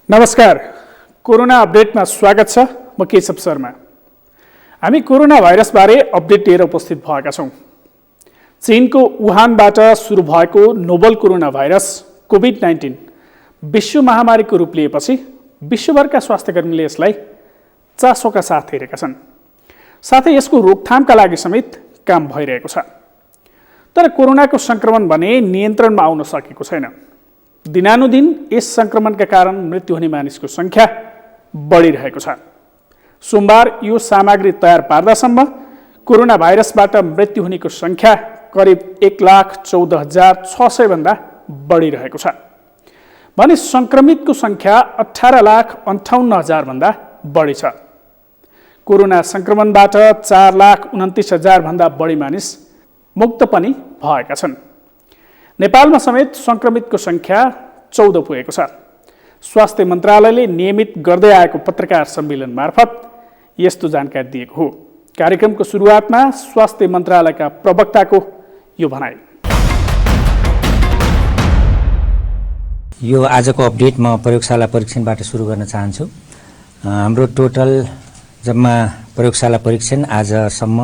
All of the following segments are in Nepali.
नमस्कार, कोरोना अपडेटमा स्वागत छ। म केशव शर्मा। हामी कोरोना भाइरसबारे अपडेट लिएर उपस्थित भएका छौँ। चीनको वुहानबाट सुरु भएको नोभल कोरोना भाइरस कोभिड-19 विश्व महामारीको रूप लिएपछि विश्वभरका स्वास्थ्यकर्मीले यसलाई चासोका साथ हेरेका छन्। साथै यसको रोकथामका लागि समेत काम भइरहेको छ। तर कोरोनाको सङ्क्रमण भने नियन्त्रणमा आउन सकेको छैन। दिनानुदिन यस सङ्क्रमणका कारण मृत्यु हुने मानिसको सङ्ख्या बढिरहेको छ। सोमबार यो सामग्री तयार पार्दासम्म कोरोना भाइरसबाट मृत्यु हुनेको सङ्ख्या करिब 1,14,600 भन्दा बढिरहेको छ भने सङ्क्रमितको सङ्ख्या 18,58,000 भन्दा बढी छ। कोरोना सङ्क्रमणबाट 4,29,000 भन्दा बढी मानिस मुक्त पनि भएका छन्। नेपालमा समेत सङ्क्रमितको सङ्ख्या 14 पुगेको छ। स्वास्थ्य मन्त्रालयले नियमित गर्दै आएको पत्रकार सम्मेलन मार्फत यस्तो जानकारी दिएको हो। कार्यक्रमको सुरुवातमा स्वास्थ्य मन्त्रालयका प्रवक्ताको यो भनाइ। यो आजको अपडेट म प्रयोगशाला परीक्षणबाट सुरु गर्न चाहन्छु। हाम्रो टोटल जम्मा प्रयोगशाला परीक्षण आजसम्म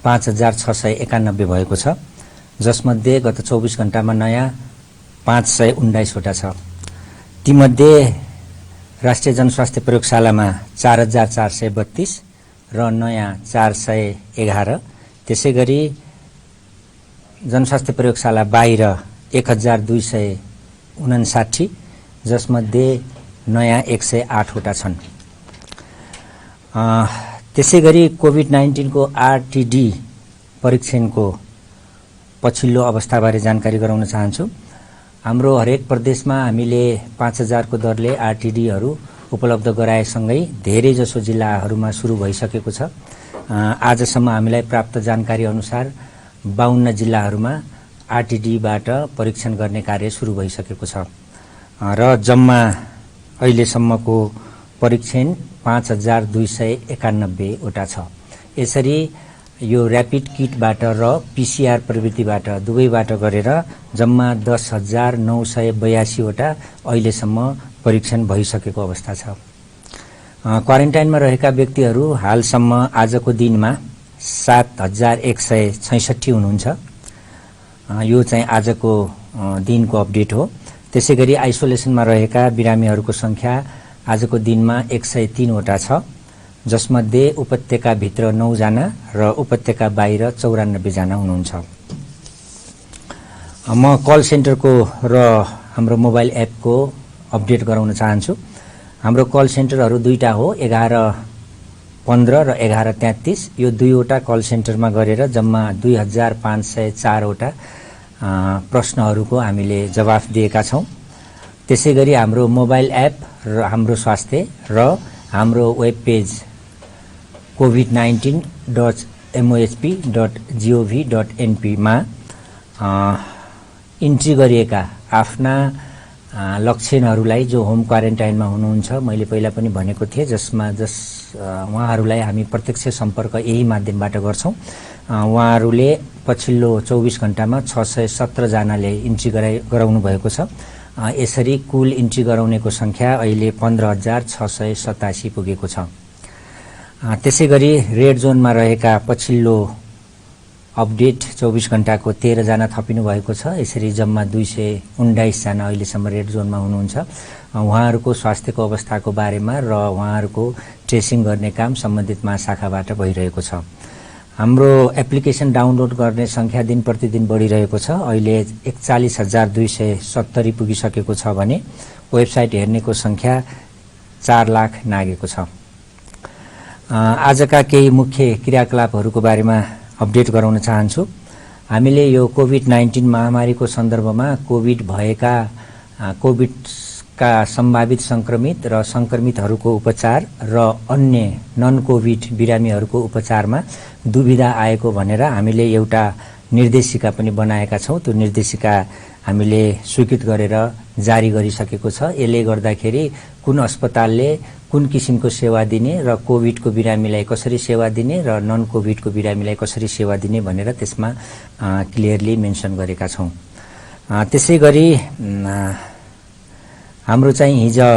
5,691 भएको छ, जसमध्ये गत 24 घण्टामा नयाँ 519 वटा छ। तीमध्ये राष्ट्रिय जनस्वास्थ्य प्रयोगशालामा 4,432 र नयाँ 411। त्यसै गरी जनस्वास्थ्य प्रयोगशाला बाहिर 1,259, जसमध्ये नयाँ 108 वटा छन्। त्यसै गरी कोभिड-19 को आरटिडी परीक्षणको पछिल्लो अवस्थाबारे जानकारी गराउन चाहन्छु। हाम्रो हरेक प्रदेशमा हामीले 5,000 को दरले आरटिडीहरू उपलब्ध गराएसँगै धेरैजसो जिल्लाहरूमा सुरु भइसकेको छ। आजसम्म हामीलाई प्राप्त जानकारी अनुसार 52 जिल्लाहरूमा आरटिडीबाट परीक्षण गर्ने कार्य सुरु भइसकेको छ र जम्मा अहिलेसम्मको परीक्षण 5,291 वटा छ। यसरी यो ऱ्यापिड किटबाट र पीसीआर प्रवृत्तिबाट दुवैबाट गरेर जम्मा 10,982 वटा अहिलेसम्म परीक्षण भइसकेको अवस्था छ। क्वारेन्टाइनमा रहेका व्यक्तिहरू हालसम्म आजको दिनमा 7,166 हुनुहुन्छ। यो चाहिँ आजको दिनको अपडेट हो। त्यसै गरी आइसोलेसनमा रहेका बिरामीहरूको सङ्ख्या आजको दिनमा 103 वटा छ, जसमध्ये उपत्यकाभित्र 9 जना र उपत्यका बाहिर 94 जना हुनुहुन्छ। म कल सेन्टरको र हाम्रो मोबाइल एपको अपडेट गराउन चाहन्छु। हाम्रो कल सेन्टरहरू दुईटा हो, 1115 र 1133। यो दुईवटा कल सेन्टरमा गरेर जम्मा 2,504 वटा प्रश्नहरूको हामीले जवाफ दिएका छौँ। त्यसै गरी हाम्रो मोबाइल एप र हाम्रो स्वास्थ्य र हाम्रो वेब पेज covid19.mohp.gov.np मा इन्ट्री गरिएका आफ्ना लक्षणहरूलाई जो होम क्वारेन्टाइनमा हुनुहुन्छ, मैले पहिला पनि भनेको थिएँ, उहाँहरूलाई हामी प्रत्यक्ष सम्पर्क यही माध्यमबाट गर्छौँ। उहाँहरूले पछिल्लो 24 घण्टामा 617 जनाले इन्ट्री गराउनु भएको छ। यसरी कुल इन्ट्री गराउनेको सङ्ख्या अहिले 15,687 पुगेको छ। त्यसै गरी रेड जोनमा रहेका पछिल्लो अपडेट 24 घण्टाको 13 जना थपिनु भएको छ। यसरी जम्मा 219 जना अहिलेसम्म रेड जोनमा हुनुहुन्छ। उहाँहरूको स्वास्थ्यको अवस्थाको बारेमा र उहाँहरूको ट्रेसिङ गर्ने काम सम्बन्धित महाशाखाबाट भइरहेको छ। हाम्रो एप्लिकेसन डाउनलोड गर्ने सङ्ख्या दिन प्रतिदिन बढिरहेको छ। अहिले 41,270 पुगिसकेको छ भने वेबसाइट हेर्नेको सङ्ख्या 4 लाख नागेको छ। आजका केही मुख्य क्रियाकलापहरूको बारेमा अपडेट गराउन चाहन्छु। हामीले यो कोभिड-19 महामारीको सन्दर्भमा कोभिडका सम्भावित सङ्क्रमित र सङ्क्रमितहरूको उपचार र अन्य नन कोभिड बिरामीहरूको उपचारमा दुविधा आएको भनेर हामीले एउटा निर्देशिका पनि बनाएका छौँ। त्यो निर्देशिका हामीले स्वीकृत गरेर जारी गरिसकेको छ। यसले गर्दाखेरि कुन अस्पतालले कुन किसिमको सेवा दिने र कोभिडको बिरामीलाई कसरी सेवा दिने र नन कोभिडको बिरामीलाई कसरी सेवा दिने भनेर त्यसमा क्लियरली मेन्सन गरेका छौँ। त्यसै गरी हाम्रो चाहिँ हिजो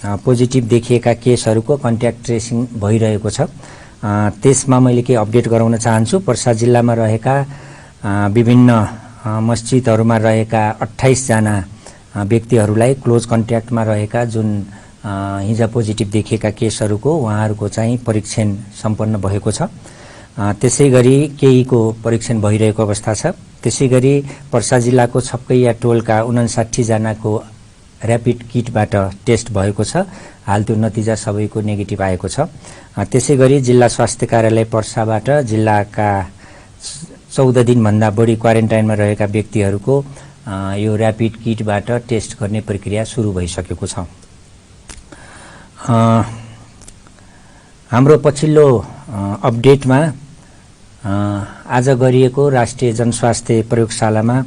पोजिटिभ देखिएका केसहरूको कन्ट्याक्ट ट्रेसिङ भइरहेको छ। त्यसमा मैले के अपडेट गराउन चाहन्छु, पर्सा जिल्लामा रहेका विभिन्न मस्जिदहरूमा रहेका 28 जना व्यक्तिहरूलाई क्लोज कन्ट्याक्टमा रहेका जुन हिजो पोजिटिभ देखिएका केसहरूको उहाँहरूको चाहिँ परीक्षण सम्पन्न भएको छ। त्यसै गरी केहीको परीक्षण भइरहेको अवस्था छ। त्यसै गरी पर्सा जिल्लाको छपकैया टोलका 59 जनाको ऱ्यापिड किटबाट टेस्ट भएको छ। हाल त्यो नतिजा सबैको नेगेटिभ आएको छ। त्यसै गरी जिल्ला स्वास्थ्य कार्यालय पर्साबाट जिल्लाका 14 दिनभन्दा बढी क्वारेन्टाइनमा रहेका व्यक्तिहरूको यो ऱ्यापिड किटबाट टेस्ट गर्ने प्रक्रिया सुरु भइसकेको छ। हाम्रो पछिल्लो अपडेटमा आज गरिएको राष्ट्रिय जनस्वास्थ्य प्रयोगशालामा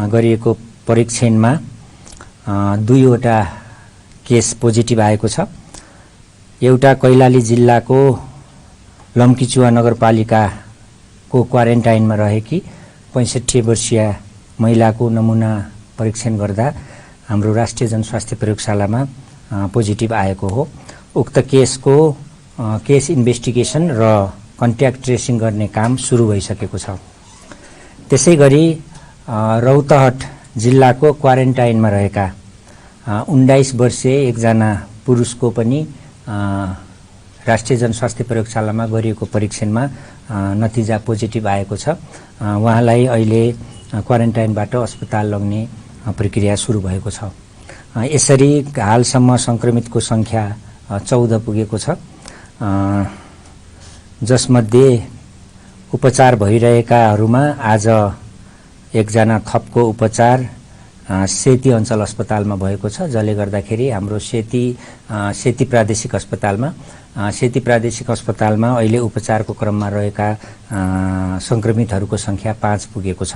गरिएको परीक्षणमा 2वटा केस पोजिटिभ आएको छ। एउटा कैलाली जिल्लाको लम्कीचुवा नगरपालिकाको क्वारेन्टाइनमा रहेकी 65 वर्षीय महिलाको नमुना परीक्षण गर्दा हाम्रो राष्ट्रिय जनस्वास्थ्य प्रयोगशालामा पोजिटिभ आएको हो। उक्त केसको केस इन्भेस्टिगेसन र कन्ट्याक्ट ट्रेसिङ गर्ने काम सुरु भइसकेको छ। त्यसै गरी रौतहट जिल्लाको क्वारेन्टाइनमा रहेका 19 वर्षीय एकजना पुरुषको पनि राष्ट्रिय जनस्वास्थ्य प्रयोगशालामा गरिएको परीक्षणमा नतिजा पोजिटिभ आएको छ। उहाँलाई अहिले क्वारेन्टाइनबाट अस्पताल लग्ने प्रक्रिया सुरु भएको छ। यसरी हालसम्म सङ्क्रमितको सङ्ख्या 14 पुगेको छ, जसमध्ये उपचार भइरहेकाहरूमा आज एकजना थपको उपचार सेती अञ्चल अस्पतालमा भएको छ, जसले गर्दाखेरि हाम्रो सेती प्रादेशिक अस्पतालमा अहिले उपचारको क्रममा रहेका सङ्क्रमितहरूको सङ्ख्या 5 पुगेको छ।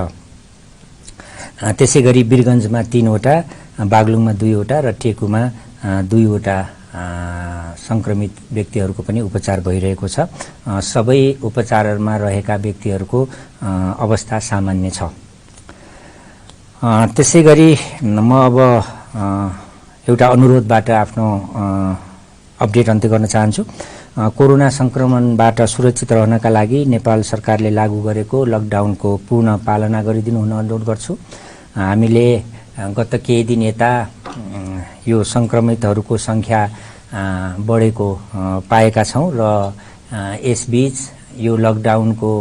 त्यसै गरी वीरगञ्जमा 3वटा, बागलुङमा 2वटा र टेकुमा 2वटा सङ्क्रमित व्यक्तिहरूको पनि उपचार भइरहेको छ। सबै उपचारमा रहेका व्यक्तिहरूको अवस्था सामान्य छ। त्यसै गरी म अब एउटा अनुरोधबाट आफ्नो अपडेट अन्त्य गर्न चाहन्छु। कोरोना सङ्क्रमणबाट सुरक्षित रहनका लागि नेपाल सरकारले लागू गरेको लकडाउनको पूर्ण पालना गरिदिनु हुन अनुरोध गर्छु। हामीले गत केही दिन यता यो सङ्क्रमितहरूको सङ्ख्या बढेको पाएका छौँ र यसबीच यो लकडाउनको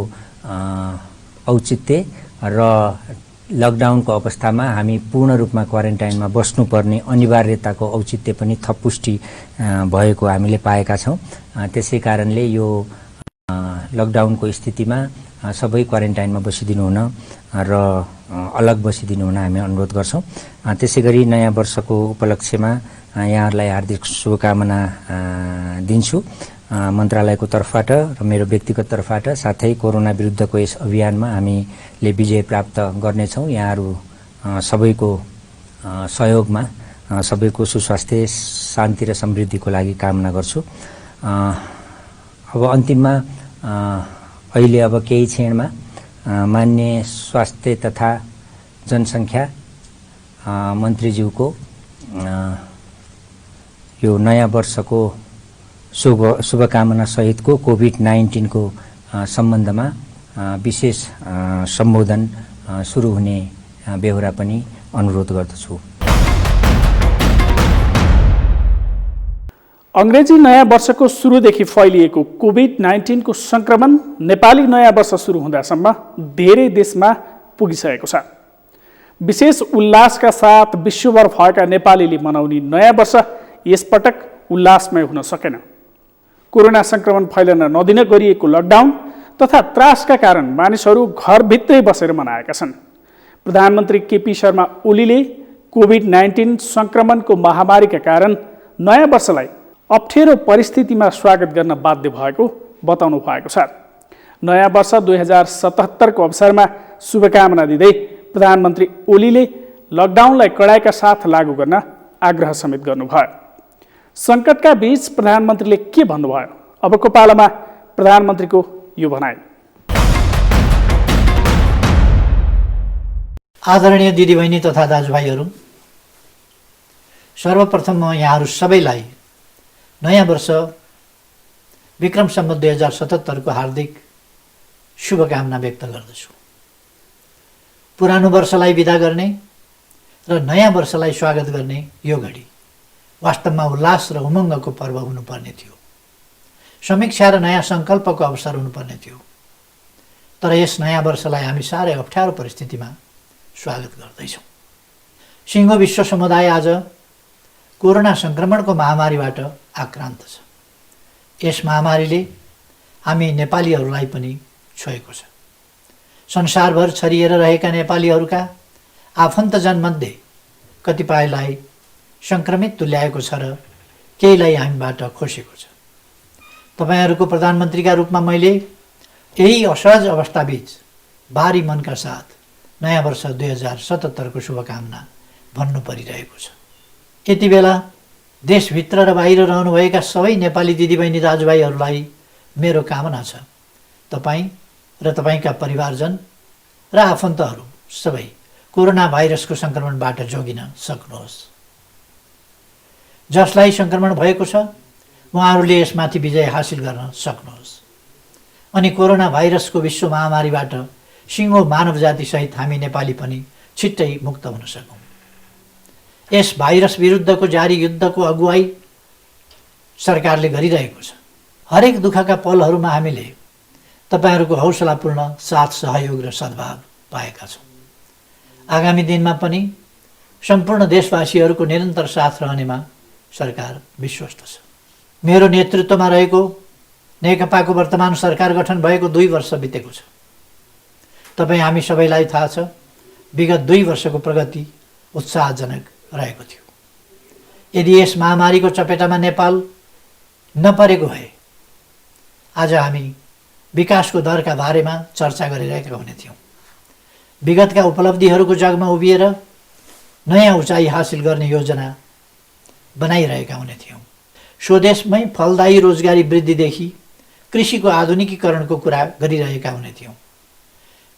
औचित्य र लकडाउनको अवस्थामा हामी पूर्ण रूपमा क्वारेन्टाइनमा बस्नुपर्ने अनिवार्यताको औचित्य पनि थप पुष्टि भएको हामीले पाएका छौँ। त्यसै कारणले यो लकडाउनको स्थितिमा सबै क्वारेन्टाइनमा बसिदिनु हुन र अलग बसिदिनु हुन हामी अनुरोध गर्छौँ। त्यसै गरी नयाँ वर्षको उपलक्ष्यमा यहाँहरूलाई हार्दिक शुभकामना दिन्छु मन्त्रालयको तर्फबाट र मेरो व्यक्तिगत तर्फबाट। साथै कोरोना विरुद्धको यस अभियानमा हामीले विजय प्राप्त गर्नेछौँ। यहाँहरू सबैको सहयोगमा सबैको सुस्वास्थ्य, शान्ति र समृद्धिको लागि कामना गर्छु। अब अन्तिममा अहिले अब केही क्षणमा मान्य स्वास्थ्य तथा जनसङ्ख्या मन्त्रीज्यूको यो नयाँ वर्षको शुभकामना सहितको कोभिड-19 को सम्बन्धमा विशेष सम्बोधन सुरु हुने बेहोरा पनि अनुरोध गर्दछु। अंग्रेजी नयाँ वर्षको सुरुदेखि फैलिएको कोभिड-19 को संक्रमण नेपाली नयाँ वर्ष सुरु हुँदासम्म धेरै देशमा पुगिसकेको छ। विशेष उल्लासका साथ विश्वभर भएका नेपालीले मनाउने नयाँ वर्ष यसपटक उल्लासमय हुन सकेन। कोरोना संक्रमण फैलन नदिन गरिएको लकडाउन तथा त्रासका कारण मानिसहरू घरभित्रै बसेर मनाएका छन्। प्रधानमन्त्री केपी शर्मा ओलीले कोभिड-19 संक्रमणको महामारीका कारण नयाँ वर्षलाई अप्ठ्यारो परिस्थितिमा स्वागत गर्न बाध्य भएको बताउनु भएको छ। नयाँ वर्ष 2077 को अवसरमा शुभकामना दिँदै प्रधानमन्त्री ओलीले लकडाउनलाई कडाइका साथ लागू गर्न आग्रह समेत गर्नुभयो। संकटका बीच प्रधानमन्त्रीले के भन्नुभयो? अबको पालामा प्रधानमन्त्रीको यो भनाइ। आदरणीय दिदीबहिनी तथा दाजुभाइहरू, सर्वप्रथम म यहाँहरू सबैलाई नयाँ वर्ष विक्रम सम्वत 2077 को हार्दिक शुभकामना व्यक्त गर्दछु। पुरानो वर्षलाई बिदा गर्ने र नयाँ वर्षलाई स्वागत गर्ने यो घडी वास्तवमा उल्लास र उमङ्गको पर्व हुनुपर्ने थियो। समीक्षा र नयाँ सङ्कल्पको अवसर हुनुपर्ने थियो। तर यस नयाँ वर्षलाई हामी साह्रै अप्ठ्यारो परिस्थितिमा स्वागत गर्दैछौँ। सिङ्गो विश्व समुदाय आज कोरोना सङ्क्रमणको महामारीबाट आक्रान्त छ। यस महामारीले हामी नेपालीहरूलाई पनि छोएको छ। संसारभर छरिएर रहेका नेपालीहरूका आफन्तजनमध्ये कतिपयलाई सङ्क्रमित तुल्याएको छ र केहीलाई हामीबाट खोसेको छ। तपाईँहरूको प्रधानमन्त्रीका रूपमा मैले यही असहज अवस्थाबीच भारी मनका साथ नयाँ वर्ष 2077 को शुभकामना भन्नु परिरहेको छ। यति बेला देशभित्र र बाहिर रहनुभएका सबै नेपाली दिदीबहिनी दाजुभाइहरूलाई मेरो कामना छ, तपाईँ र तपाईँका परिवारजन र आफन्तहरू सबै कोरोना भाइरसको सङ्क्रमणबाट जोगिन सक्नुहोस्। जसलाई सङ्क्रमण भएको छ उहाँहरूले यसमाथि विजय हासिल गर्न सक्नुहोस् अनि कोरोना भाइरसको विश्व महामारीबाट सिङ्गो मानव जातिसहित हामी नेपाली पनि छिट्टै मुक्त हुन सकौँ। यस भाइरस विरुद्धको जारी युद्धको अगुवाई सरकारले गरिरहेको छ। हरेक दुःखका पलहरूमा हामीले तपाईँहरूको हौसलापूर्ण साथ सहयोग र सद्भाव पाएका छौँ। आगामी दिनमा पनि सम्पूर्ण देशवासीहरूको निरन्तर साथ रहनेमा सरकार विश्वस्त छ। मेरो नेतृत्वमा रहेको नेकपाको वर्तमान सरकार गठन भएको 2 वर्ष बितेको छ। तपाईँ हामी सबैलाई थाहा छ विगत 2 वर्षको प्रगति उत्साहजनक रहेको थियो। यदि यस महामारीको चपेटामा नेपाल नपरेको भए आज हामी विकासको दरका बारेमा चर्चा गरिरहेका हुने थियौँ। विगतका उपलब्धिहरूको जगमा उभिएर नयाँ उचाइ हासिल गर्ने योजना बनाइरहेका हुने थियौँ। स्वदेशमै फलदायी रोजगारी वृद्धिदेखि कृषिको आधुनिकीकरणको कुरा गरिरहेका हुने थियौँ।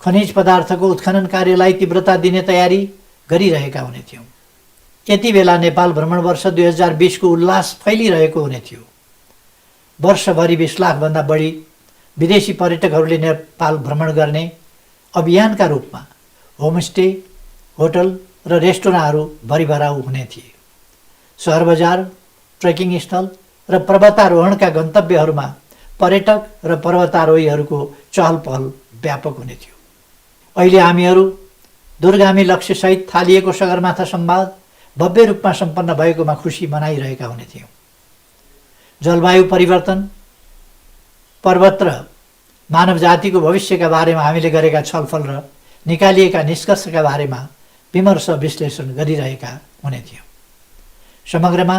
खनिज पदार्थको उत्खनन कार्यलाई तीव्रता दिने तयारी गरिरहेका हुने थियौँ। यति बेला नेपाल भ्रमण वर्ष 2020 को उल्लास फैलिरहेको हुने थियो। वर्षभरि 20 लाखभन्दा बढी विदेशी पर्यटकहरूले नेपाल भ्रमण गर्ने अभियानका रूपमा होमस्टे, होटल र रेस्टुराँहरू भरिभराउ हुने थिए। सहर बजार, ट्रेकिङ स्थल र पर्वतारोहणका गन्तव्यहरूमा पर्यटक र पर्वतारोहीहरूको चहल पहल व्यापक हुने थियो। अहिले हामीहरू दूरगामी लक्ष्यसहित थालिएको सगरमाथा संवाद भव्य रूपमा सम्पन्न भएकोमा खुसी मनाइरहेका हुने थियौँ। जलवायु परिवर्तन, पर्वत र मानव जातिको भविष्यका बारेमा हामीले गरेका छलफल र निकालिएका निष्कर्षका बारेमा विमर्श विश्लेषण गरिरहेका हुने थियौँ। समग्रमा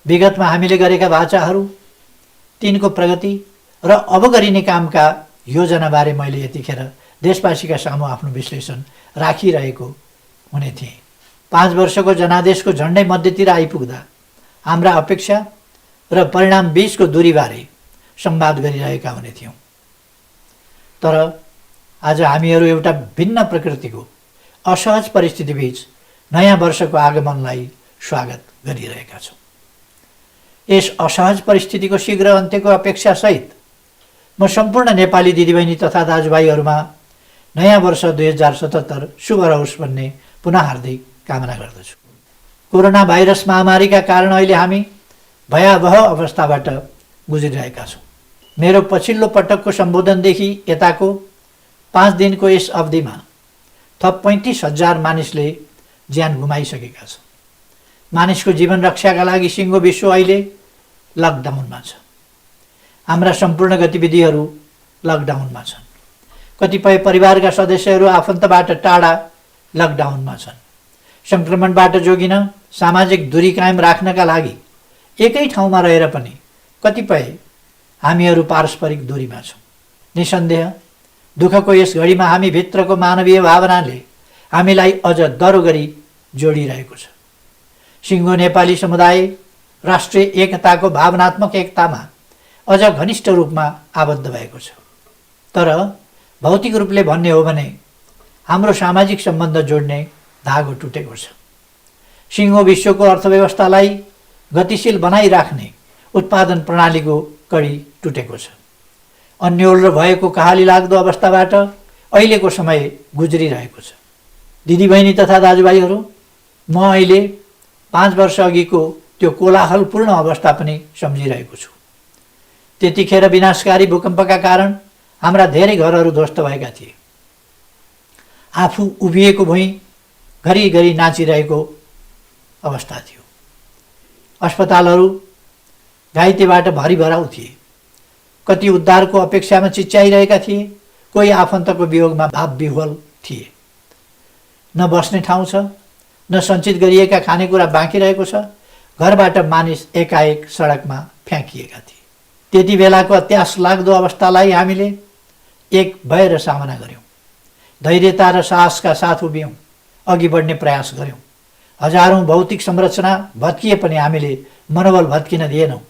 विगतमा हामीले गरेका वाचाहरू, तिनको प्रगति र अब गरिने कामका योजनाबारे मैले यतिखेर देशवासीका सामु आफ्नो विश्लेषण राखिरहेको हुने थिएँ। 5 वर्षको जनादेशको झन्डै मध्यतिर आइपुग्दा हाम्रा अपेक्षा र परिणाम बीचको दूरीबारे संवाद गरिरहेका हुने थियौँ। तर आज हामीहरू एउटा भिन्न प्रकृतिको असहज परिस्थितिबीच नयाँ वर्षको आगमनलाई स्वागत गरिरहेका छौँ। यस असहज परिस्थितिको शीघ्र अन्त्यको अपेक्षासहित म सम्पूर्ण नेपाली दिदीबहिनी तथा दाजुभाइहरूमा नयाँ वर्ष 2077 शुभ रहोस् भन्ने पुनः हार्दिक कामना गर्दछु। कोरोना भाइरस महामारीका कारण अहिले हामी भयावह अवस्थाबाट गुज्रिरहेका छौँ। मेरो पछिल्लो पटकको सम्बोधनदेखि यताको 5 दिनको यस अवधिमा थप 35,000 मानिसले ज्यान गुमाइसकेका छन्। मानिसको जीवन रक्षाका लागि सिङ्गो विश्व अहिले लकडाउनमा छ। हाम्रा सम्पूर्ण गतिविधिहरू लकडाउनमा छन्। कतिपय परिवारका सदस्यहरू आफन्तबाट टाढा लकडाउनमा छन्। सङ्क्रमणबाट जोगिन सामाजिक दूरी कायम राख्नका लागि एकै ठाउँमा रहेर पनि कतिपय हामीहरू पारस्परिक दूरीमा छौँ। निसन्देह दुःखको यस घडीमा हामी भित्रको मानवीय भावनाले हामीलाई अझ दह्रो गरी जोडिरहेको छ। सिङ्गो नेपाली समुदाय राष्ट्रिय एकताको भावनात्मक एकतामा अझ घनिष्ठ रूपमा आबद्ध भएको छ। तर भौतिक रूपले भन्ने हो भने हाम्रो सामाजिक सम्बन्ध जोड्ने धागो टुटेको छ। सिङ्गो विश्वको अर्थव्यवस्थालाई गतिशील बनाइराख्ने उत्पादन प्रणालीको कडी टुटेको छ। अन्योल भएको कहाली लाग्दो अवस्थाबाट अहिलेको समय गुज्रिरहेको छ। दिदीबहिनी तथा दाजुभाइहरू, म अहिले 5 वर्ष अघिको त्यो कोलाहलपूर्ण अवस्था पनि सम्झिरहेको छु। त्यतिखेर विनाशकारी भूकम्पका कारण हाम्रा धेरै घरहरू ध्वस्त भएका थिए। आफू उभिएको भुइँ घरिघरि नाचिरहेको अवस्था थियो। अस्पतालहरू घाइतेबाट भरिभराउ थिए। कति उद्धारको अपेक्षामा चिच्याइरहेका थिए, कोही आफन्तको वियोगमा भावविह्वल थिए। न बस्ने ठाउँ छ, न सञ्चित गरिएका खानेकुरा बाँकी रहेको छ। घरबाट मानिस एकाएक सडकमा फ्याँकिएका थिए। त्यति बेलाको अत्यास लाग्दो अवस्थालाई हामीले एक भएर सामना गऱ्यौँ। धैर्यता र साहसका साथ उभियौँ, अघि बढ्ने प्रयास गऱ्यौँ। हजारौँ भौतिक संरचना भत्किए पनि हामीले मनोबल भत्किन दिएनौँ।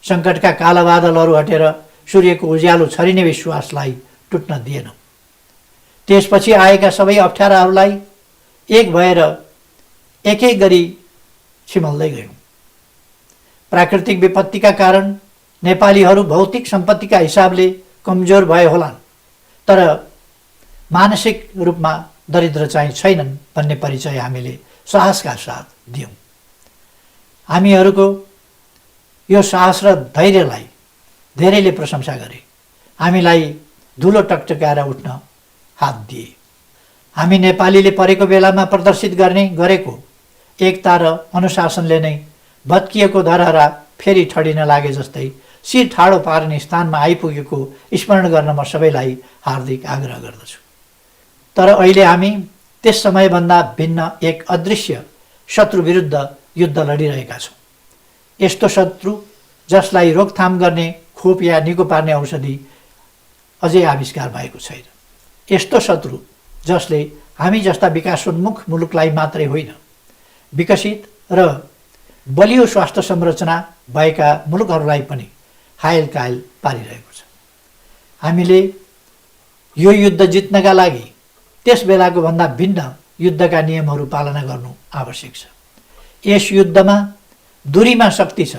सङ्कटका काला बादलहरू हटेर सूर्यको उज्यालो छरिने विश्वासलाई टुट्न दिएनौँ। त्यसपछि आएका सबै अप्ठ्याराहरूलाई एक भएर एक एक गरी छिमल्दै गयौँ। प्राकृतिक विपत्तिका कारण नेपालीहरू भौतिक सम्पत्तिका हिसाबले कमजोर भए होलान्, तर मानसिक रूपमा दरिद्र चाहिँ छैनन् भन्ने परिचय हामीले साहसका साथ दियौँ। हामीहरूको यो साहस र धैर्यलाई धेरैले प्रशंसा गरे। हामीलाई धुलो टकटकाएर उठ्न हात दिए। हामी नेपालीले परेको बेलामा प्रदर्शित गरेको एकता र अनुशासनले नै भत्किएको धरहरा फेरि ठडिन लागे जस्तै शिर ठाडो पार्ने स्थानमा आइपुगेको स्मरण गर्न म सबैलाई हार्दिक आग्रह गर्दछु। तर अहिले हामी त्यस समयभन्दा भिन्न एक अदृश्य शत्रु विरुद्ध युद्ध लडिरहेका छौँ। यस्तो शत्रु जसलाई रोकथाम गर्ने खोप या निको पार्ने औषधि अझै आविष्कार भएको छैन। यस्तो शत्रु जसले हामी जस्ता विकासोन्मुख मुलुकलाई मात्रै होइन, विकसित र बलियो स्वास्थ्य संरचना भएका मुलुकहरूलाई पनि हायल कायल पारिरहेको छ। हामीले यो युद्ध जित्नका लागि त्यस बेलाको भन्दा भिन्न युद्धका नियमहरू पालना गर्नु आवश्यक छ। यस युद्धमा दूरीमा शक्ति छ,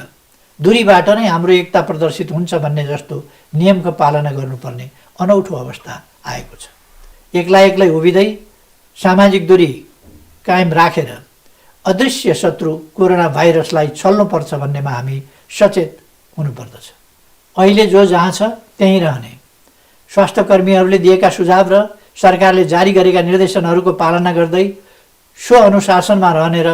दूरीबाट नै हाम्रो एकता प्रदर्शित हुन्छ भन्ने जस्तो नियमको पालना गर्नुपर्ने अनौठो अवस्था आएको छ। एक्लै एक्लै उभिँदै सामाजिक दूरी कायम राखेर अदृश्य शत्रु कोरोना भाइरसलाई छल्नुपर्छ भन्नेमा हामी सचेत हुनुपर्दछ। अहिले जो जहाँ छ त्यहीँ रहने, स्वास्थ्यकर्मीहरूले दिएका सुझाव र सरकारले जारी गरेका निर्देशनहरूको पालना गर्दै स्व अनुशासनमा रहने र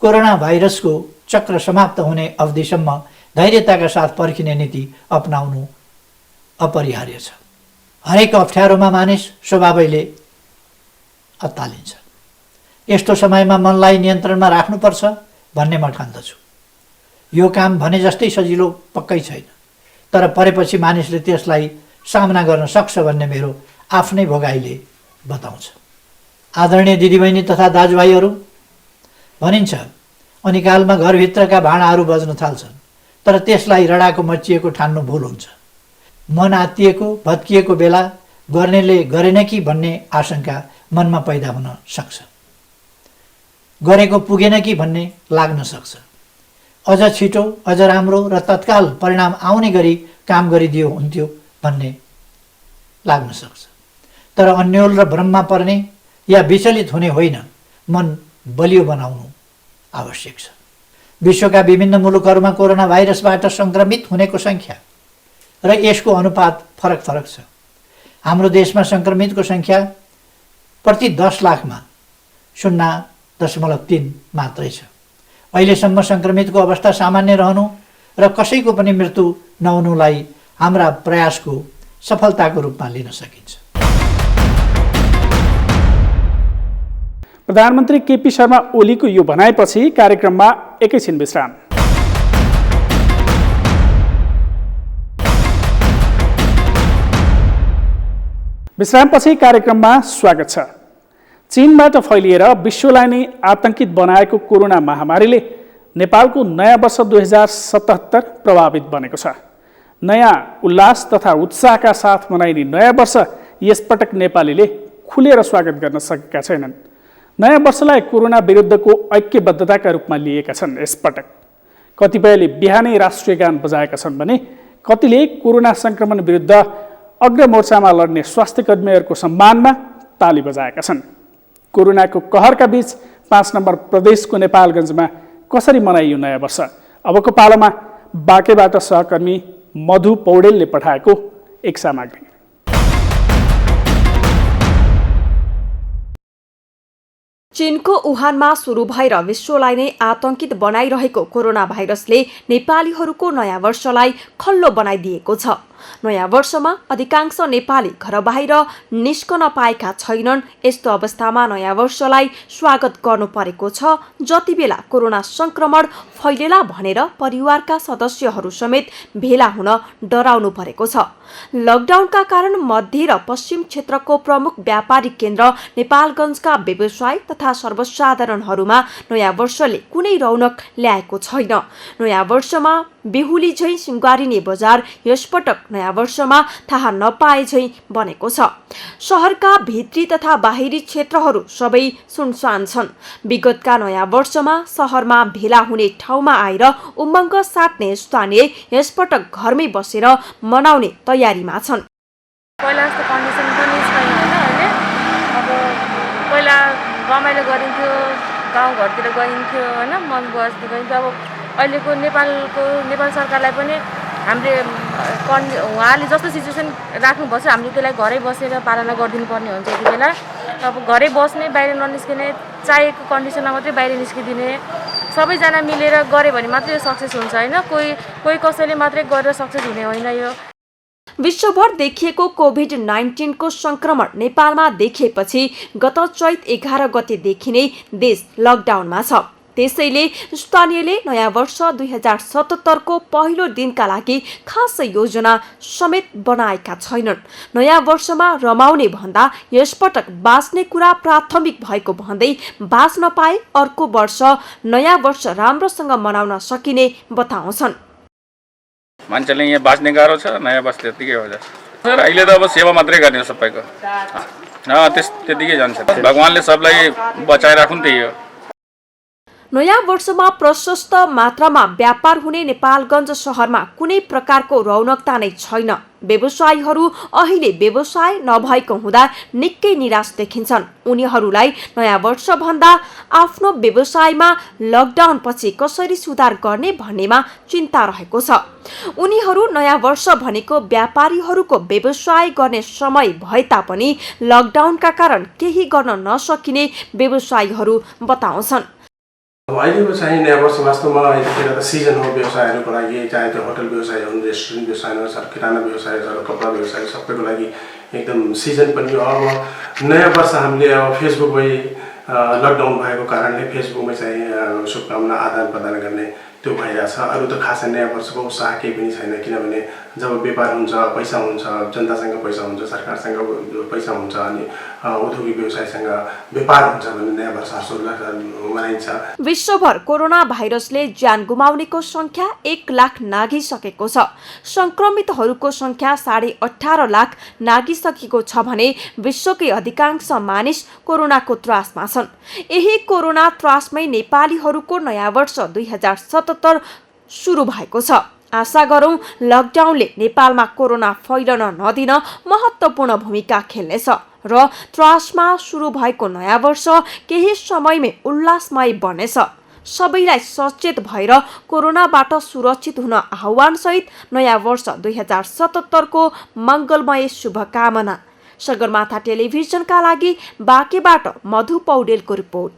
कोरोना भाइरसको चक्र समाप्त हुने अवधिसम्म धैर्यताका साथ पर्खिने नीति अपनाउनु अपरिहार्य छ। हरेक अप्ठ्यारोमा मानिस स्वभावैले अत्तालिन्छ। यस्तो समयमा मनलाई नियन्त्रणमा राख्नुपर्छ भन्ने म ठान्दछु। यो काम भने जस्तै सजिलो पक्कै छैन, तर परेपछि मानिसले त्यसलाई सामना गर्न सक्छ भन्ने मेरो आफ्नै भोगाइले बताउँछ। आदरणीय दिदीबहिनी तथा दाजुभाइहरू, भनिन्छ अनिकालमा घरभित्रका भाँडाहरू बज्न थाल्छन्, तर त्यसलाई रडाको मचिएको ठान्नु भुल हुन्छ। मन आत्तिएको भत्किएको बेला गर्नेले गरेन कि भन्ने आशंका मनमा पैदा हुन सक्छ। गरेको पुगेन कि भन्ने लाग्न सक्छ। अझ छिटो, अझ राम्रो र तत्काल परिणाम आउने गरी काम गरिदियो हुन्थ्यो भन्ने लाग्न सक्छ। तर अन्यल र भ्रममा पर्ने या विचलित हुने होइन, मन बलियो बनाउनु आवश्यक छ। विश्वका विभिन्न मुलुकहरूमा कोरोना भाइरसबाट सङ्क्रमित हुनेको सङ्ख्या र यसको अनुपात फरक फरक छ। हाम्रो देशमा सङ्क्रमितको सङ्ख्या प्रति 10 लाखमा 0.3 मात्रै छ। अहिलेसम्म सङ्क्रमितको अवस्था सामान्य रहनु र कसैको पनि मृत्यु नहुनुलाई हाम्रा प्रयासको सफलताको रूपमा लिन सकिन्छ। प्रधानमन्त्री केपी शर्मा ओलीको यो भनाइपछि कार्यक्रममा एकैछिन विश्राम। विश्रामपछि कार्यक्रममा स्वागत छ। चीनबाट फैलिएर विश्वलाई नै आतंकित बनाएको कोरोना महामारीले नेपालको नयाँ वर्ष 2077 प्रभावित बनेको छ। नयाँ उल्लास तथा उत्साहका साथ मनाइने नयाँ वर्ष यसपटक नेपालीले खुलेर स्वागत गर्न सकेका छैनन्। नयाँ वर्षलाई कोरोना विरुद्धको ऐक्यबद्धताका रूपमा लिएका छन्। यसपटक कतिपयले बिहानै राष्ट्रिय गान बजाएका छन् भने कतिले कोरोना संक्रमण विरुद्ध अग्रमोर्चामा लड्ने स्वास्थ्य कर्मीहरूको सम्मानमा ताली बजाएका छन्। कोरोनाको कहरका बीच 5 नम्बर प्रदेशको नेपालगञ्जमा कसरी मनाइयो नयाँ वर्ष? अबको पालोमा बाँकेबाट सहकर्मी मधु पौडेलले पठाएको एक सामग्री। चीनको वुहानमा सुरु भएर विश्वलाई नै आतंकित बनाइरहेको कोरोना भाइरसले नेपालीहरूको नयाँ वर्षलाई खल्लो बनाइदिएको छ। नयाँ वर्षमा अधिकांश नेपाली घर बाहिर निस्कन पाएका छैनन्। यस्तो अवस्थामा नयाँ वर्षलाई स्वागत गर्नु परेको छ। जति बेला कोरोना संक्रमण फैलेला भनेर परिवारका सदस्यहरू समेत भेला हुन डराउनु परेको छ। लकडाउनका कारण मध्य र पश्चिम क्षेत्रको प्रमुख व्यापारिक केन्द्र नेपालगञ्जका व्यवसाय तथा सर्वसाधारणहरूमा नयाँ वर्षले कुनै रौनक ल्याएको छैन। नयाँ वर्षमा बेहुली झैं सिंगारिने बजार यसपटक नयाँ वर्षमा थाहा नपाए झैं बनेको छ। शहरका भित्री तथा बाहिरी क्षेत्रहरू सबै सुनसान छन्। विगतका नयाँ वर्षमा शहरमा भेला हुने ठाउँमा आएर उमङ्ग साट्ने स्थानीय यसपटक घरमै बसेर मनाउने तयारीमा छन्। पहिला जस्तो कन्डिसन पनि छैन होइन। अहिले अब पहिला रमाइलो गरिन्थ्यो, गाउँघरतिर गइन्थ्यो होइन, मन बस्दै गइन्थ्यो। अब अहिलेको नेपाल सरकारलाई पनि हामीले उहाँले जस्तो सिचुएसन राख्नुपर्छ, हामीले त्यसलाई घरै बसेर पालना गरिदिनु पर्ने हुन्छ। यति बेला अब घरै बस्ने, बाहिर ननिस्किने, चाहिएको कन्डिसनमा मात्रै बाहिर निस्किदिने, सबैजना मिलेर गऱ्यो भने मात्रै यो सक्सेस हुन्छ होइन। कोही कसैले मात्रै गरेर सक्सेस हुने होइन। यो विश्वभर देखिएको कोभिड-19 को संक्रमण नेपालमा देखिएपछि गत चैत 11 गतेदेखि नै देश लकडाउनमा छ। त्यसैले स्थानीयले नयाँ वर्ष 2077 को पहिलो दिनका लागि खास योजना समेत बनाएका छैनन्। नयाँ वर्षमा रमाउने भन्दा यसपटक बाँच्ने कुरा प्राथमिक भएको भन्दै बाँच्न पाए अर्को वर्ष नयाँ वर्ष राम्रोसँग मनाउन सकिने बताउँछन्। मान्छेले यहाँ बाँच्ने गाह्रो छ, नयाँ वर्ष त्यतिकै हो सर। अहिले त अब सेवा मात्रै गर्ने सबैको, त्यतिकै जान्छ। भगवानले सबलाई बचाइराखुन्, त्यही हो। नयाँ वर्षमा प्रशस्त मात्रामा व्यापार हुने नेपालगञ्ज शहरमा कुनै प्रकारको रौनकता नै छैन। व्यवसायीहरू अहिले व्यवसाय नभएको हुँदा निकै निराश देखिन्छन्। उनीहरूलाई नयाँ वर्ष भन्दा आफ्नो व्यवसायमा लकडाउन पछि कसरी सुधार गर्ने भन्नेमा चिन्ता रहेको छ। उनीहरू नयाँ वर्ष भनेको व्यापारीहरूको व्यवसाय गर्ने समय भए तापनि लकडाउनका कारण केही गर्न नसकिने व्यवसायीहरू बताउँछन्। अहिलेको चाहिँ नयाँ वर्ष वास्तवमा यतिखेर त सिजन हो व्यवसायहरूको लागि, चाहे त्यो होटल व्यवसाय हुन्, रेस्टुरेन्ट व्यवसाय छ, किराना व्यवसाय छ, कपडा व्यवसाय, सबैको लागि एकदम सिजन पनि हो। अब नयाँ वर्ष हामीले अब फेसबुकमै लकडाउन भएको कारणले फेसबुकमै चाहिँ शुभकामना आदान प्रदान गर्ने त्यो भइरहेछ। अरू त खासै नयाँ वर्षको उत्साह केही पनि छैन, किनभने जब व्यापार हुन्छ, पैसा हुन्छ, जनतासँग पैसा हुन्छ, सरकारसँग पैसा हुन्छ, अनि औद्योगिक व्यवसायसँग व्यापार हुन्छ भने नयाँ वर्ष हर्षोल्लास मनाइन्छ। विश्वभर कोरोना भाइरसले ज्यान गुमाउनेको संख्या 1 लाख नाघिसकेको छ। संक्रमितहरूको संख्या 18.5 लाख नाघिसकेको छ भने विश्वकै अधिकांश मानिस कोरोनाको त्रासमा छन्। यही कोरोना त्रासमै नेपालीहरूको नयाँ वर्ष 2077 सुरु भएको छ। आशा गरौं लकडाउनले नेपालमा कोरोना फैलन नदिन महत्त्वपूर्ण भूमिका खेल्नेछ र त्रासमा सुरु भएको नयाँ वर्ष केही समयमै उल्लासमय बन्नेछ। सबैलाई सचेत भएर कोरोनाबाट सुरक्षित हुन आह्वानसहित नयाँ वर्ष 2077 को मङ्गलमय शुभकामना। सगरमाथा टेलिभिजनका लागि बाँकेबाट मधु पौडेलको रिपोर्ट।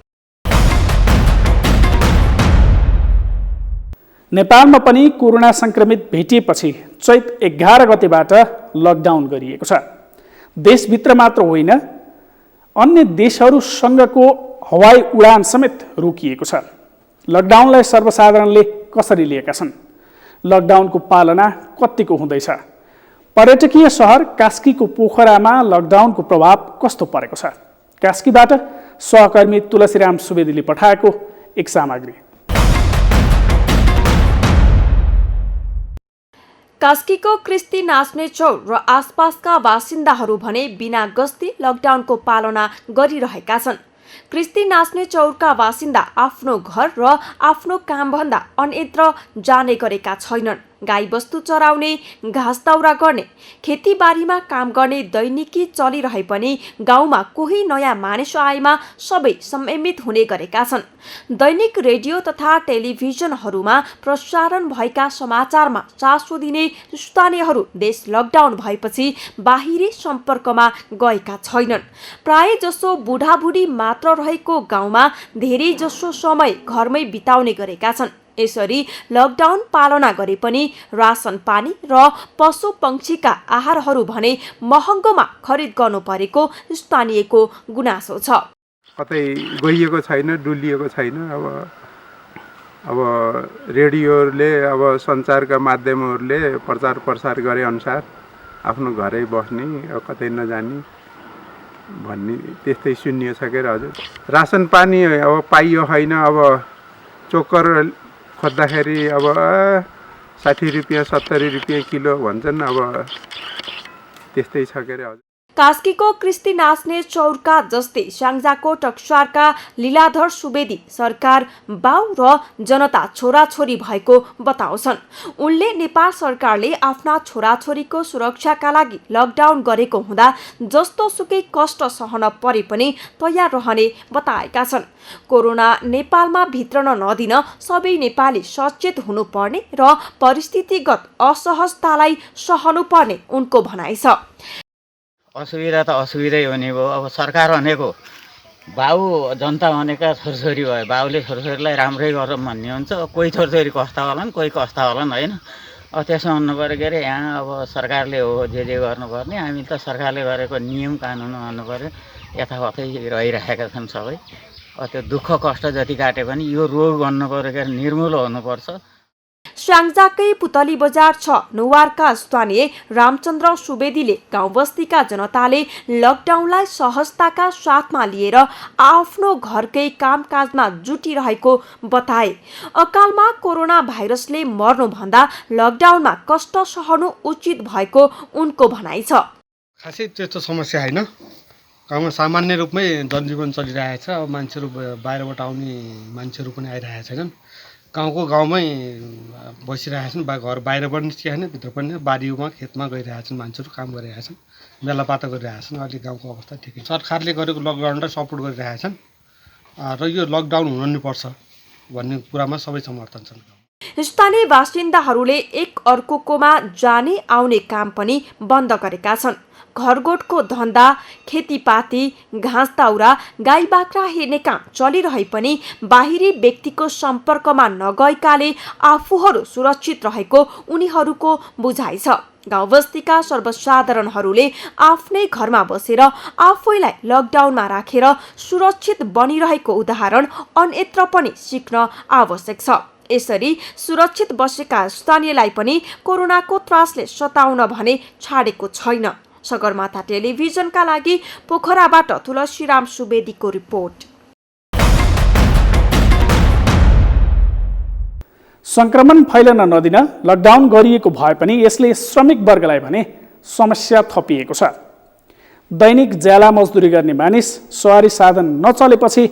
नेपालमा पनि कोरोना संक्रमित भेटिएपछि चैत 11 गतेबाट लकडाउन गरिएको छ। देशभित्र मात्र होइन, अन्य देशहरूसँगको हवाई उडान समेत रोकिएको छ। लकडाउनलाई सर्वसाधारणले कसरी लिएका छन्? लकडाउनको पालना कतिको हुँदैछ? पर्यटकीय सहर कास्कीको पोखरामा लकडाउनको प्रभाव कस्तो परेको छ? कास्कीबाट सहकर्मी तुलसीराम सुवेदीले पठाएको एक सामग्री। कास्कीको क्रिस्ती नाच्ने चौर र आसपासका बासिन्दाहरू भने बिना गस्ती लकडाउनको पालना गरिरहेका छन्। क्रिस्ती नाच्ने चौरका बासिन्दा आफ्नो घर र आफ्नो कामभन्दा अन्यत्र जाने गरेका छैनन्। गाईबस्तु चराउने, घाँस दाउरा गर्ने, खेतीबारीमा काम गर्ने दैनिकी चलिरहे पनि गाउँमा कोही नयाँ मानिस आएमा सबै संयमित हुने गरेका छन्। दैनिक रेडियो तथा टेलिभिजनहरूमा प्रसारण भएका समाचारमा चासो दिने स्थानीयहरू देश लकडाउन भएपछि बाहिरी सम्पर्कमा गएका छैनन्। प्राय जसो बुढाबुढी मात्र रहेको गाउँमा धेरै जसो समय घरमै बिताउने गरेका छन्। यसरी लकडाउन पालना गरे पनि रासन पानी र पशु पंक्षीका आहारहरू भने महँगोमा खरिद गर्नु परेको स्थानीयको गुनासो छ। कतै गइएको छैन, डुलिएको छैन। अब रेडियोले, अब सञ्चारका माध्यमहरूले प्रचार प्रसार गरे अनुसार आफ्नो घरै बस्ने, कतै नजाने भन्ने त्यस्तै सुनिएको छ के हजुर। रासन पानी अब पाइयो छैन। अब चोकर खोज्दाखेरि अब 60 रुपियाँ 70 रुपियाँ किलो भन्छन्। अब त्यस्तै छ के हजुर। कास्कीको क्रिस्ती नाच्ने चौरका जस्तै स्याङ्जाको टक्सारका लीलाधर सुवेदी सरकार बाउ र जनता छोराछोरी भएको बताउँछन्। उनले नेपाल सरकारले आफ्ना छोराछोरीको सुरक्षाका लागि लकडाउन गरेको हुँदा जस्तो सुकै कष्ट सहन परे पनि तयार रहने बताएका छन्। कोरोना नेपालमा भित्रन नदिन सबै नेपाली सचेत हुनुपर्ने र परिस्थितिगत असहजतालाई सहनुपर्ने उनको भनाइ छ। असुविधा त असुविधै हुने भयो। अब सरकार भनेको बाउ, जनता भनेका छोरछोरी भयो। बाउले छोरछोरीलाई राम्रै गरौँ भन्ने हुन्छ। कोही छोरछोरी कस्ता होलान्, कोही कस्ता होलान् होइन। त्यसो भन्नु पऱ्यो के अरे, यहाँ अब सरकारले हो जे गर्नुपर्ने। हामी त सरकारले गरेको नियम कानुन मान्नु पऱ्यो। यथावतै रहिरहेका छन् सबै। त्यो दुःख कष्ट जति काटे पनि यो रोग भन्नु पऱ्यो के अरे, निर्मूल हुनुपर्छ। स्याङ्जाकै पुतली बजार 6 नुवारका स्थानीय रामचन्द्र सुवेदीले गाउँ बस्तीका जनताले लकडाउनलाई सहजताका साथमा लिएर आफ्नो घरकै कामकाजमा जुटिरहेको बताए। अकालमा कोरोना भाइरसले मर्नुभन्दा लकडाउनमा कष्ट सहनु उचित भएको उनको भनाइ छ। खासै त्यस्तो समस्या होइन। गाउँमा सामान्य रूपमै जनजीवन चलिरहेछ। अब मान्छेहरू बाहिरबाट आउने मान्छेहरू पनि आइरहेका छैनन्। गाउँमै बसिरहेका छन्। घर बाहिर पनि निस्किएको छैन, भित्र पनि बारीमा खेतमा गइरहेका छन्। मान्छेहरू काम गरिरहेका छन्, मेलापात गरिरहेका छन्। अहिले गाउँको अवस्था ठिकै छ। सरकारले गरेको लकडाउनलाई सपोर्ट गरिरहेका छन् र यो लकडाउन हुनु नै पर्छ भन्ने कुरामा सबै समर्थन छन्। स्थानीय बासिन्दाहरूले एक अर्कोकोमा जाने आउने काम पनि बन्द गरेका छन्। घरगोठको धन्दा, खेतीपाती, घाँस दाउरा, गाई बाख्रा हेर्ने काम चलिरहे पनि बाहिरी व्यक्तिको सम्पर्कमा नगएकाले आफूहरू सुरक्षित रहेको उनीहरूको बुझाइ छ। गाउँ बस्तीका सर्वसाधारणहरूले आफ्नै घरमा बसेर आफैलाई लकडाउनमा राखेर सुरक्षित बनिरहेको उदाहरण अन्यत्र पनि सिक्न आवश्यक छ। यसरी सुरक्षित बसेका स्थानीयलाई पनि कोरोनाको त्रासले सताउन भने छाडेको छैन। सगरमाथा टेलिभिजनका लागि पोखराबाट तुलसीराम सुवेदीको रिपोर्ट। संक्रमण फैलन नदिन लकडाउन गरिएको भए पनि यसले श्रमिक वर्गलाई भने समस्या थपिएको छ। दैनिक ज्याला मजदुरी गर्ने मानिस सवारी साधन नचलेपछि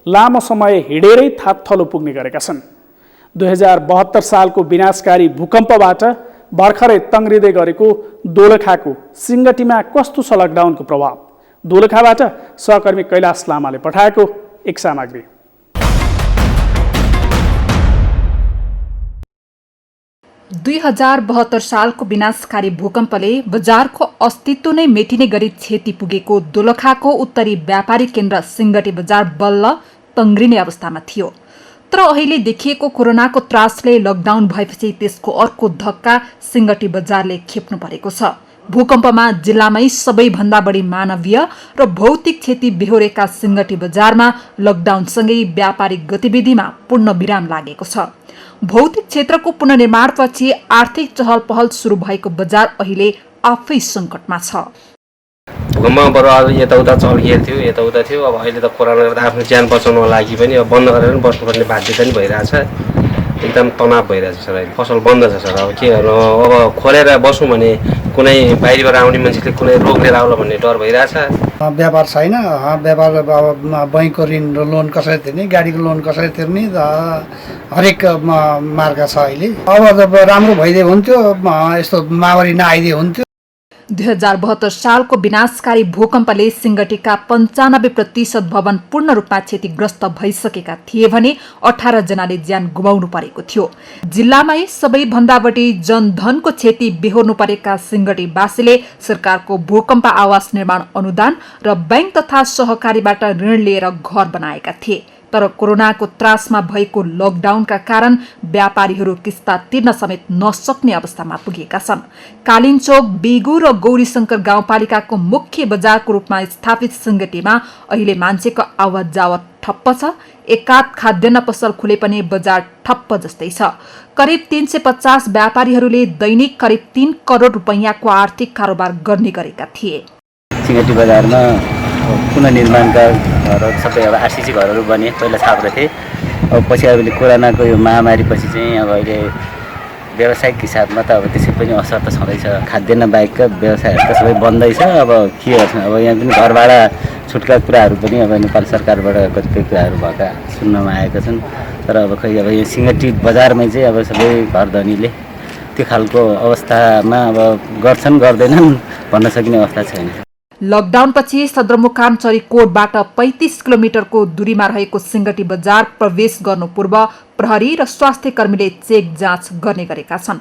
लामो समय हिँडेरै थापथलो पुग्ने गरेका छन्। 2072 सालको विनाशकारी भूकम्पबाट भर्खरै तङ्ग्रिँदै गरेको दोलखाको सिङ्गटीमा कस्तो छ लकडाउनको प्रभाव? दोलखाबाट सहकर्मी कैलाश लामाले पठाएको एक सामग्री। दुई 2072 सालको विनाशकारी भूकम्पले बजारको अस्तित्व नै मेटिने गरी क्षति पुगेको दोलखाको उत्तरी व्यापारी केन्द्र सिङ्गटी बजार बल्ल तङ्ग्रिने अवस्थामा थियो। तर अहिले देखिएको कोरोनाको त्रासले लकडाउन भएपछि त्यसको अर्को धक्का सिङ्गटी बजारले खेप्नु परेको छ। भूकम्पमा जिल्लामै सबैभन्दा बढी मानवीय र भौतिक क्षति बेहोरेका सिङ्गटी बजारमा लकडाउनसँगै व्यापारिक गतिविधिमा पूर्ण विराम लागेको छ। भौतिक क्षेत्रको पुनर्निर्माणपछि आर्थिक चहल पहल सुरु भएको बजार अहिले आफै सङ्कटमा छ। भूकम्पमा बरु अब यताउता चल्किएको थियो, यताउता थियो। अब अहिले त कोरोनाले गर्दा आफ्नो ज्यान बचाउनको लागि पनि अब बन्द गरेर पनि बस्नुपर्ने बाध्यता पनि भइरहेछ। एकदम तनाव भइरहेछ सर। अहिले फसल बन्द छ सर। अब के गर्नु, अब खोलेर बसौँ भने कुनै बाहिरबाट आउने मान्छेले कुनै रोग लिएर आउला भन्ने डर भइरहेछ। व्यापार छैन, व्यापार अब बैङ्कको ऋण र लोन कसरी तिर्ने, गाडीको लोन कसरी तिर्ने, हरेक मार्ग छ अहिले। अब जब राम्रो भइदियो हुन्थ्यो, यस्तो महामारी नआइदियो हुन्थ्यो। 2072 सालको विनाशकारी भूकम्पले सिंगटीका 95% भवन पूर्ण रूपमा क्षतिग्रस्त भइसकेका थिए भने 18 जनाले ज्यान गुमाउनु परेको थियो। जिल्लामै सबैभन्दा बढी जनधनको क्षति बेहोर्नु परेका सिंगटीवासीले सरकारको भूकम्प आवास निर्माण अनुदान र बैंक तथा सहकारीबाट ऋण लिएर घर बनाएका थिए। तर कोरोनाको त्रासमा भएको लकडाउनका कारण व्यापारीहरू किस्ता तिर्न समेत नसक्ने अवस्थामा पुगेका छन्। कालिन्चोक, बेगु र गौरीशंकर गाउँपालिकाको मुख्य बजारको रूपमा स्थापित सिंगटीमा अहिले मान्छेको आवत जावत ठप्प छ। एकाध खाद्यान्न पसल खुले पनि बजार ठप्प जस्तै छ। करिब 350 व्यापारीहरूले दैनिक करिब 3 करोड रुपैयाँको आर्थिक कारोबार गर्ने गरेका थिए। सिंगटी बजारमा पुनर्निर्माणका घरहरू सबै अब आरसीसी घरहरू बने, पहिला छाप्रो थिए। अब पछि अहिले कोरोनाको यो महामारी पछि चाहिँ अब अहिले व्यावसायिक हिसाबमा त अब त्यसै पनि असर त छँदैछ। खाद्यान्न बाहेकका व्यवसायहरू त सबै बन्दै छ। अब के गर्छ, अब यहाँ पनि घर भाडा छुटका कुराहरू पनि अब नेपाल सरकारबाट कतिपय कुराहरू भएका सुन्नमा आएका छन्। तर अब खै अब यो सिंगटी बजारमै चाहिँ अब सबै घर धनीले त्यो खालको अवस्थामा अब गर्छन् गर्दैनन् भन्न सकिने अवस्था छैन। लकडाउनपछि सदरमुकाम चरीकोटबाट 35 किलोमिटरको दूरीमा रहेको सिंगटी बजार प्रवेश गर्नु पूर्व प्रहरी र स्वास्थ्य कर्मीले चेक जाँच गर्ने गरेका छन्।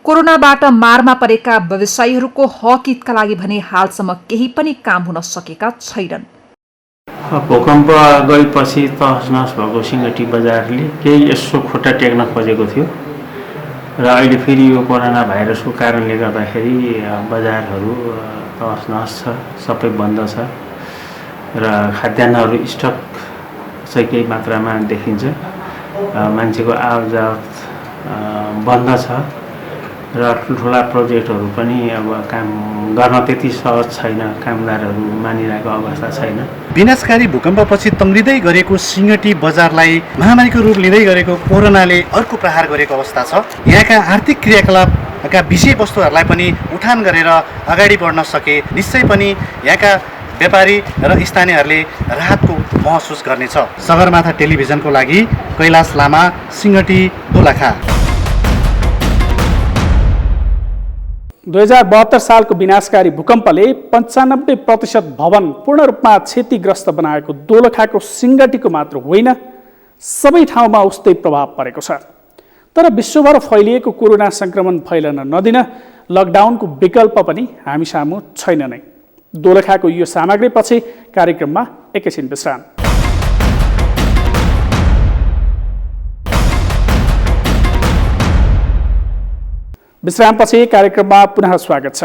कोरोनाबाट मारमा परेका व्यवसायीहरूको हक हितका लागि भने हालसम्म केही पनि काम हुन सकेका छैनन्। भूकम्प गएपछि तहस भएको सिंगटी बजारले केही यसो खुट्टा टेक्न खोजेको थियो र अहिले फेरि यो कोरोना भाइरसको कारणले गर्दाखेरि बजारहरू तहस नहस छ, सबै बन्द छ र खाद्यान्नहरू स्टक चाहिँ केही मात्रामा देखिन्छ। मान्छेको आवतजावत बन्द छ र ठुल्ठुला प्रोजेक्टहरू पनि अब काम गर्न त्यति सहज छैन, कामदारहरू मानिरहेको अवस्था छैन। विनाशकारी भूकम्पपछि तङ्ग्रिँदै गरेको सिंगटी बजारलाई महामारीको रूप लिँदै गरेको कोरोनाले अर्को प्रहार गरेको अवस्था छ। यहाँका आर्थिक क्रियाकलापका विषयवस्तुहरूलाई पनि उठान गरेर अगाडि बढ्न सके निश्चय पनि यहाँका व्यापारी र स्थानीयहरूले राहतको महसुस गर्नेछ। सगरमाथा टेलिभिजनको लागि कैलाश लामा, सिंगटी, दोलखा। 2072 सालको विनाशकारी भूकम्पले 95% भवन पूर्ण रूपमा क्षतिग्रस्त बनाएको दोलखाको सिंगटीको मात्र होइन, सबै ठाउँमा उस्तै प्रभाव परेको छ। तर विश्वभर फैलिएको कोरोना संक्रमण फैलन नदिन लकडाउनको विकल्प पनि हामी सामु छैन नै। दोलखाको यो सामग्रीपछि कार्यक्रममा एकैछिन विश्राम। विश्रामपछि कार्यक्रममा पुनः स्वागत छ।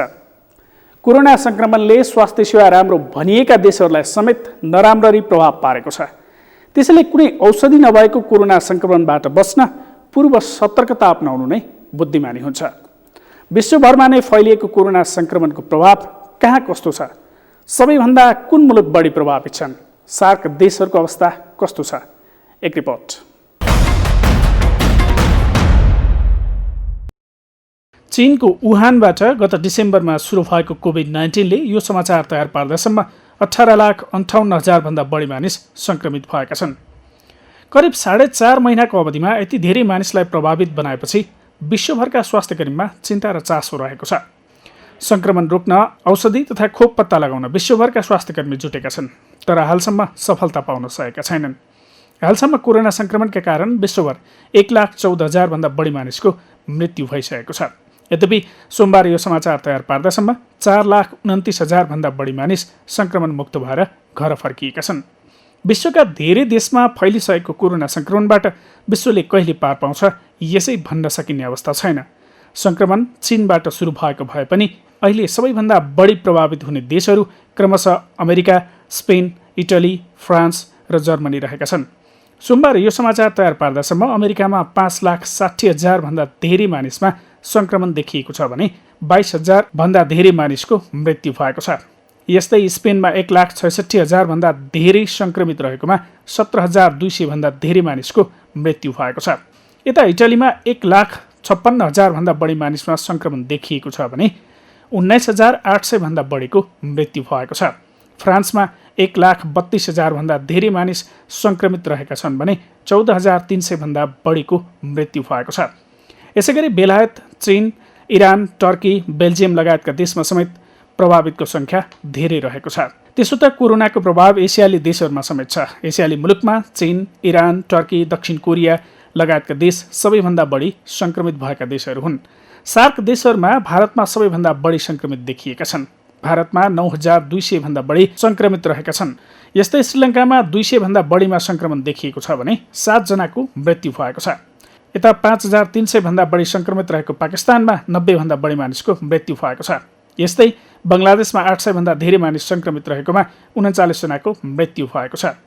कोरोना संक्रमणले स्वास्थ्य सेवा राम्रो भनिएका देशहरूलाई समेत नराम्ररी प्रभाव पारेको छ। त्यसैले कुनै औषधि नभएको कोरोना संक्रमणबाट बच्न पूर्व सतर्कता अपनाउनु नै बुद्धिमानी हुन्छ। विश्वभरमा नै फैलिएको कोरोना संक्रमणको प्रभाव कहाँ कस्तो छ? सबैभन्दा कुन मुलुक बढी प्रभावित छन्? सार्क देशहरूको अवस्था कस्तो छ? एक रिपोर्ट। चीनको वुहानबाट गत डिसेम्बरमा सुरु भएको कोभिड-19ले यो समाचार तयार पार्दासम्म 18,58,000 भन्दा बढी मानिस संक्रमित भएका छन्। करिब 4.5 महिनाको अवधिमा यति धेरै मानिसलाई प्रभावित बनाएपछि विश्वभरका स्वास्थ्यकर्मीमा चिन्ता र चासो रहेको छ। संक्रमण रोक्न औषधि तथा खोप पत्ता लगाउन विश्वभरका स्वास्थ्यकर्मी जुटेका छन्, तर हालसम्म सफलता पाउन सकेका छैनन्। हालसम्म कोरोना संक्रमणका कारण विश्वभर 1,14,000 भन्दा बढी मानिसको मृत्यु भइसकेको छ। यद्यपि सोमबार यो समाचार तयार पार्दासम्म 4,29,000 भन्दा बढी मानिस संक्रमण मुक्त भएर घर फर्किएका छन्। विश्वका धेरै देशमा फैलिसकेको कोरोना संक्रमणबाट विश्वले कहिले पार पाउँछ यसै भन्न सकिने अवस्था छैन। संक्रमण चीनबाट सुरु भएको भए पनि अहिले सबैभन्दा बढी प्रभावित हुने देशहरू क्रमशः अमेरिका, स्पेन, इटली, फ्रान्स र जर्मनी रहेका छन्। सोमबार यो समाचार तयार पार्दासम्म अमेरिकामा 5,60,000 भन्दा धेरै मानिसमा संक्रमण देखिएको छ भने 22,000 भन्दा धेरै मानिसको मृत्यु भएको छ। यस्तै स्पेनमा 1,66,000 भन्दा धेरै संक्रमित रहेकोमा 17,200 भन्दा धेरै मानिसको मृत्यु भएको छ। यता इटलीमा 1,56,000 भन्दा बढी मानिसमा संक्रमण देखिएको छ भने 19,800 भन्दा बढीको मृत्यु भएको छ। फ्रान्समा 1,32,000 भन्दा धेरै मानिस संक्रमित रहेका छन् भने 14,300 भन्दा बढीको मृत्यु भएको छ। यसैगरी बेलायत, चीन, इरान, टर्की, बेल्जियम लगायतका देशमा समेत प्रभावितको संख्या धेरै रहेको छ। त्यसो त कोरोनाको प्रभाव एसियाली देशहरूमा समेत छ। एसियाली मुलुकमा चीन, इरान, टर्की, दक्षिण कोरिया लगायतका देश सबैभन्दा बढी संक्रमित भएका देशहरू हुन्। सार्क देशहरूमा भारतमा सबैभन्दा बढी संक्रमित देखिएका छन्। भारतमा 9,200 भन्दा बढी संक्रमित रहेका छन्। यस्तै श्रीलङ्कामा 200 भन्दा बढीमा संक्रमण देखिएको छ भने 7 जनाको मृत्यु भएको छ। यता 5,300 भन्दा बढी संक्रमित रहेको पाकिस्तानमा 90 भन्दा बढी मानिसको मृत्यु भएको छ। यस्तै बङ्गलादेशमा 800 भन्दा धेरै मानिस संक्रमित रहेकोमा 39 जनाको मृत्यु भएको छ।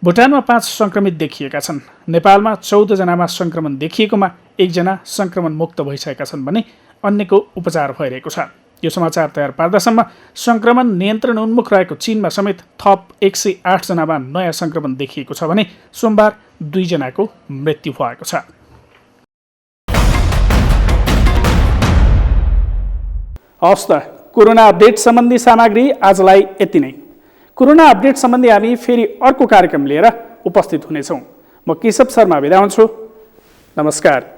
भुटानमा 5 संक्रमित देखिएका छन्। नेपालमा 14 जनामा संक्रमण देखिएकोमा 1 जना संक्रमण मुक्त भइसकेका छन् भने अन्यको उपचार भइरहेको छ। यो समाचार तयार पार्दासम्म संक्रमण नियन्त्रण उन्मुख रहेको चीनमा समेत थप 108 जनामा नयाँ संक्रमण देखिएको छ भने सोमबार 2 जनाको मृत्यु भएको छ। हवस् त, कोरोना अपडेट सम्बन्धी सामग्री आजलाई यति नै। कोरोना अपडेट सम्बन्धी हामी फेरि अर्को कार्यक्रम लिएर उपस्थित हुनेछौँ। म केशव शर्मा बिदा हुन्छु। नमस्कार।